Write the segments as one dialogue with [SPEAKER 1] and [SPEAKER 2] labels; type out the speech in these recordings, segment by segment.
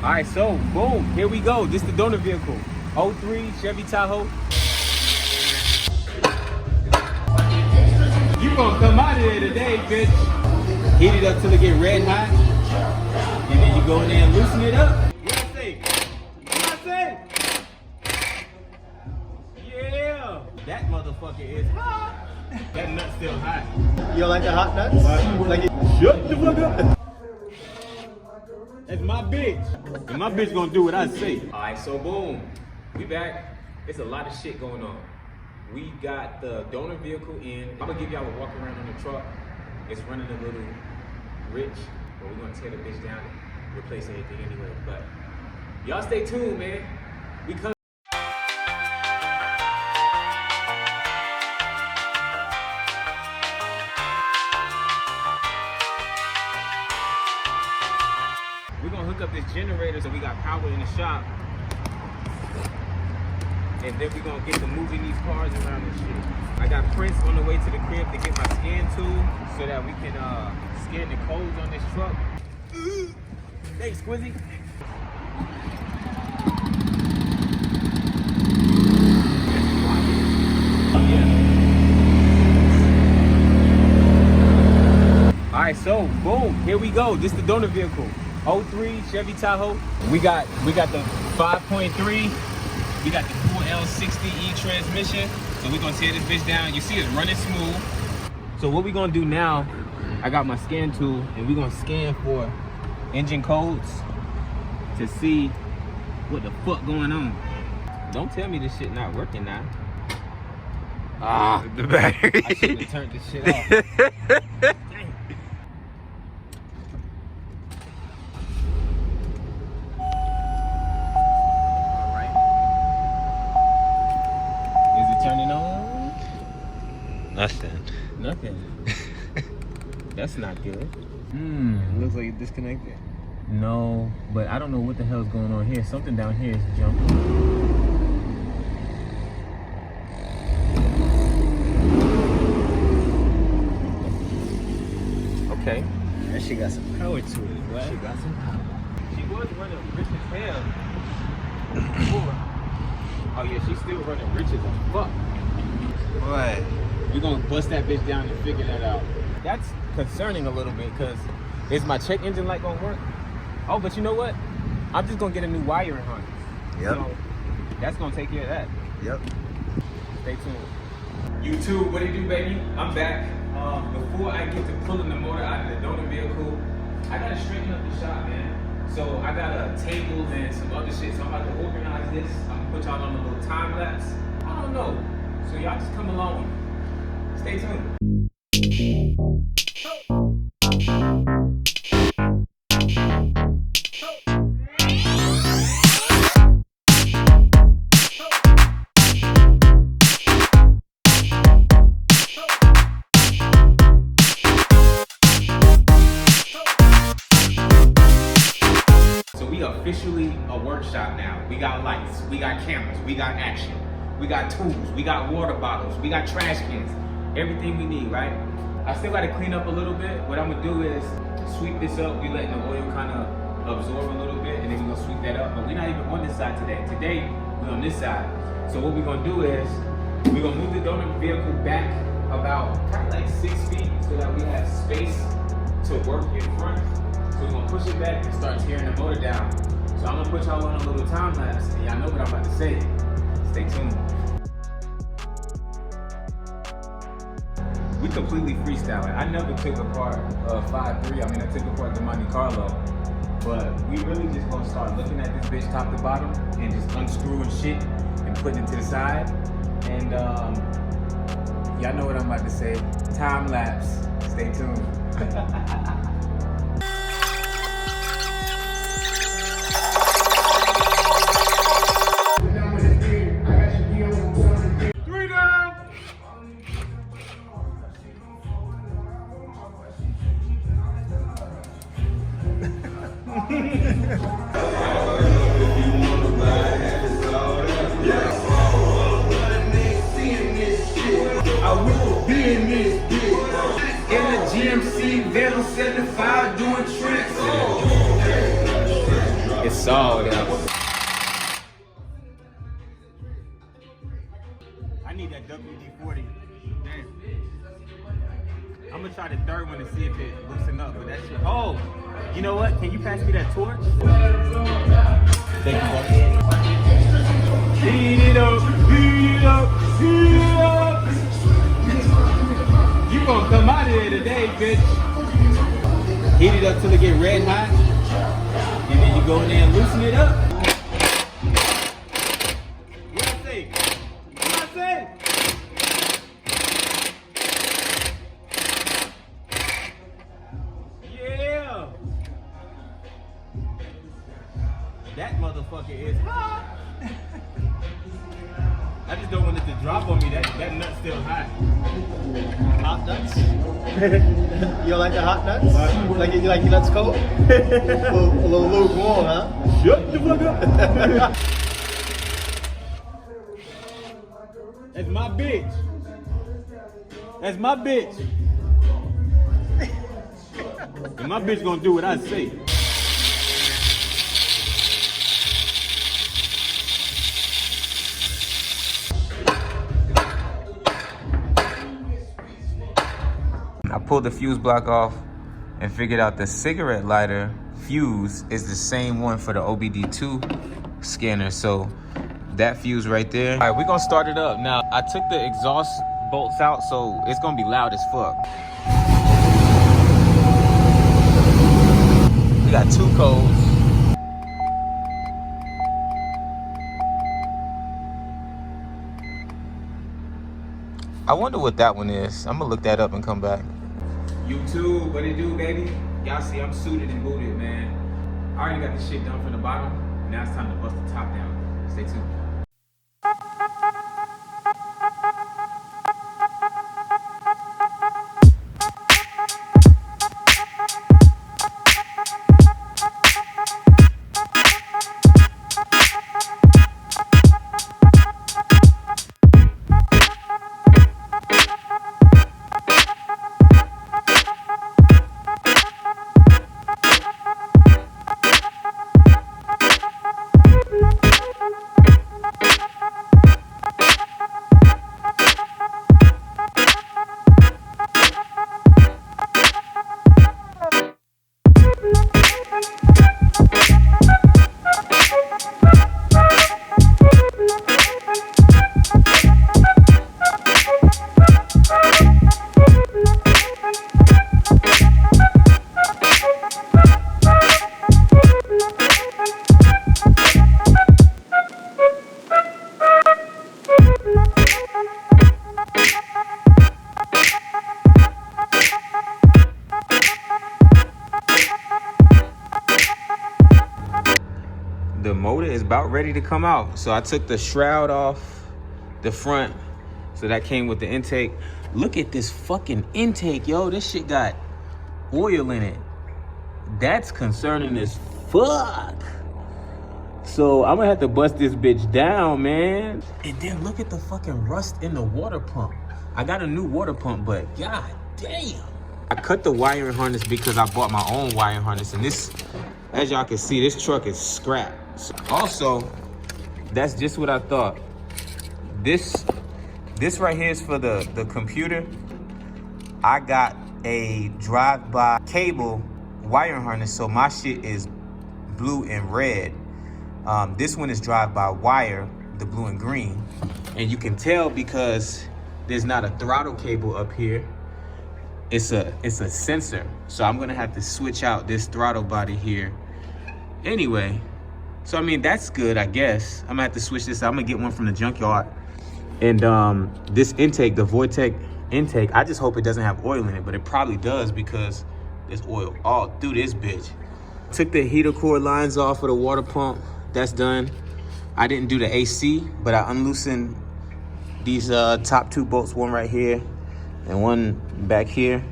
[SPEAKER 1] All right, so boom, here we go. This is the donor vehicle. 03 Chevy Tahoe. You gonna come out of there today, bitch. Heat it up till it get red hot. And then you go in there and loosen it up. What I say? What I say? Yeah. That motherfucker is hot. That nut's still hot.
[SPEAKER 2] You don't like the hot nuts? Like it.
[SPEAKER 1] Shut the fuck up. That's my bitch. And my bitch gonna do what I say. Alright, so boom. We back. It's a lot of shit going on. We got the donor vehicle in. I'm gonna give y'all a walk around on the truck. It's running a little rich, but we're gonna tear the bitch down and replace everything anyway. But y'all stay tuned, man. We come. We're gonna hook up this generator so we got power in the shop. And then we're gonna get to moving these cars around and shit. I got Prince on the way to the crib to get my scan tool so that we can scan the codes on this truck. Thanks, Squizzy. Alright, so boom, here we go. This is the donor vehicle. 03 Chevy Tahoe. We got the 5.3. We got the full L60E transmission. So we're gonna tear this bitch down. You see it's running smooth. So what we're gonna do now, I got my scan tool and we're gonna scan for engine codes to see what the fuck going on. Don't tell me this shit not working now. Ah, the battery. I should have turned this shit off. Dang. Turning on? Nothing. That's not good.
[SPEAKER 2] Looks like it's disconnected.
[SPEAKER 1] No, but I don't know what the hell's going on here. Something down here is jumping. Okay.
[SPEAKER 2] That shit got some power to it. What?
[SPEAKER 1] She got some power. She was running rich as hell before. Oh yeah, she's still running rich as a fuck.
[SPEAKER 2] What?
[SPEAKER 1] We're gonna bust that bitch down and figure that out. That's concerning a little bit because is my check engine light gonna work? Oh, but you know what? I'm just gonna get a new wiring harness.
[SPEAKER 2] Yep.
[SPEAKER 1] So that's gonna take care of that.
[SPEAKER 2] Yep.
[SPEAKER 1] Stay tuned. YouTube, what it do, baby? I'm back. Before I get to pulling the motor out of the donor vehicle, I gotta straighten up the shop, man. So I got a table and some other shit. So I'm about to organize this. I'm gonna put y'all on a little time lapse. I don't know. So y'all just come along. Stay tuned. So we officially a workshop now. We got lights, we got cameras, we got action. We got tools, we got water bottles, we got trash cans, everything we need, right? I still gotta clean up a little bit. What I'm gonna do is sweep this up. We letting the oil kind of absorb a little bit and then we're gonna sweep that up. But we're not even on this side today. Today, we're on this side. So what we're gonna do is, we're gonna move the donor vehicle back about kind of like 6 feet so that we have space to work in front. So we're gonna push it back and start tearing the motor down. So I'm gonna put y'all on a little time lapse and y'all know what I'm about to say. Stay tuned. We completely freestyling. I never took apart 5.3. I mean, I took apart the Monte Carlo, but we really just gonna start looking at this bitch top to bottom and just unscrewing shit and putting it to the side. And y'all know what I'm about to say. Time lapse. Stay tuned. I will be in this bitch. In the GMC Venom 7 sawed out. I need that WD-40. I'm gonna try the third one to see if it loosen up, but that shit. Oh, you know what? Can you pass me that torch? Thank you, bro. Heat it up, heat it up, heat it up. You gonna come out of here today, bitch. Heat it up till it get red hot, and then you go in there and loosen it up. What I say? What I say? Yeah. That motherfucker is hot. I just don't want it to drop on me. That nut's still hot.
[SPEAKER 2] Hot nuts? You don't like the hot nuts? Like you like your nuts cold? a little lukewarm, huh?
[SPEAKER 1] Shut the fuck up. That's my bitch. That's my bitch. And my bitch gonna do what I say. I pulled the fuse block off and figured out the cigarette lighter fuse is the same one for the OBD2 scanner. So that fuse right there. All right, we're gonna start it up. Now, I took the exhaust bolts out, so it's gonna be loud as fuck. We got 2 codes. I wonder what that one is. I'm gonna look that up and come back. YouTube, what it do, baby? Y'all see I'm suited and booted, man. I already got the shit done from the bottom. Now it's time to bust the top down. Stay tuned. The motor is about ready to come out. So I took the shroud off the front. So that came with the intake. Look at this fucking intake, yo. This shit got oil in it. That's concerning as fuck. So I'm gonna have to bust this bitch down, man. And then look at the fucking rust in the water pump. I got a new water pump, but god damn. I cut the wiring harness because I bought my own wiring harness, and this, as y'all can see, this truck is scrap. Also, that's just what I thought. This right here is for the computer. I got a drive-by cable wiring harness, so my shit is blue and red. This one is drive-by wire, the blue and green. And you can tell because there's not a throttle cable up here. It's a sensor. So I'm gonna have to switch out this throttle body here. Anyway, so I mean, that's good, I guess. I'm gonna have to switch this out. I'm gonna get one from the junkyard. And this intake, the Vortec intake, I just hope it doesn't have oil in it, but it probably does because there's oil all through this bitch. Took the heater core lines off of the water pump. That's done. I didn't do the AC, but I unloosened these top 2 bolts, one right here and one back here.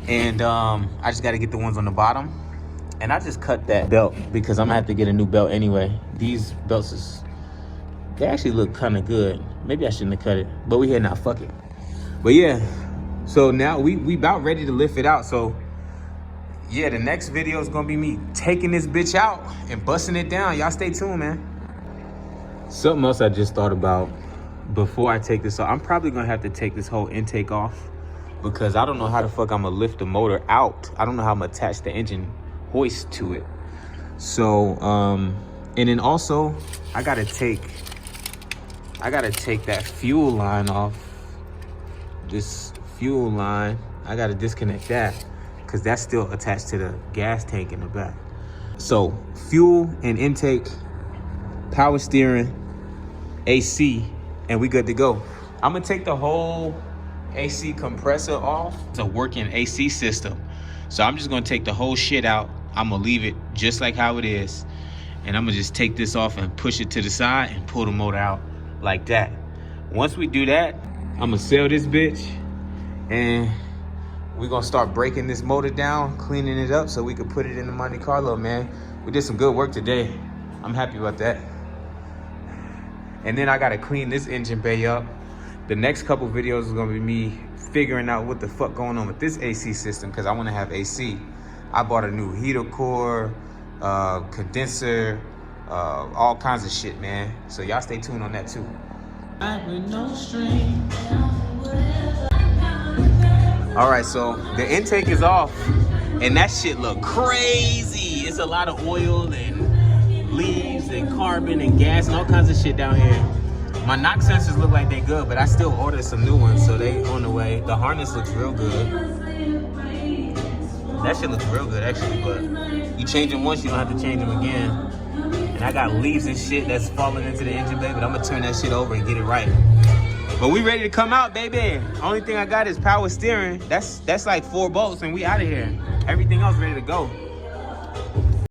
[SPEAKER 1] And I just gotta get the ones on the bottom. And I just cut that belt because I'm gonna have to get a new belt anyway. These belts, they actually look kind of good. Maybe I shouldn't have cut it, but we here now, fuck it. But yeah, so now we about ready to lift it out. So yeah, the next video is gonna be me taking this bitch out and busting it down. Y'all stay tuned, man. Something else I just thought about before I take this off. I'm probably gonna have to take this whole intake off because I don't know how the fuck I'm gonna lift the motor out. I don't know how I'm gonna attach the engine hoist to it. So, and then also I gotta take that fuel line off. This fuel line, I gotta disconnect that because that's still attached to the gas tank in the back. So fuel and intake, power steering, AC, and we good to go. I'm gonna take the whole AC compressor off. It's a working AC system. So I'm just gonna take the whole shit out. I'm gonna leave it just like how it is. And I'm gonna just take this off and push it to the side and pull the motor out like that. Once we do that, I'm gonna sell this bitch and we're gonna start breaking this motor down, cleaning it up so we can put it in the Monte Carlo, man. We did some good work today. I'm happy about that. And then I gotta clean this engine bay up. The next couple videos is gonna be me figuring out what the fuck going on with this AC system because I wanna have AC. I bought a new heater core, condenser, all kinds of shit, man. So y'all stay tuned on that too. All right, so the intake is off and that shit look crazy. It's a lot of oil and leaves and carbon and gas and all kinds of shit down here. My knock sensors look like they good, but I still ordered some new ones, so they on the way. The harness looks real good. That shit looks real good actually, but you change them once, you don't have to change them again. And I got leaves and shit that's falling into the engine bay, but I'm gonna turn that shit over and get it right. But we ready to come out, baby. Only thing I got is power steering. That's like 4 bolts and we out of here. Everything else ready to go.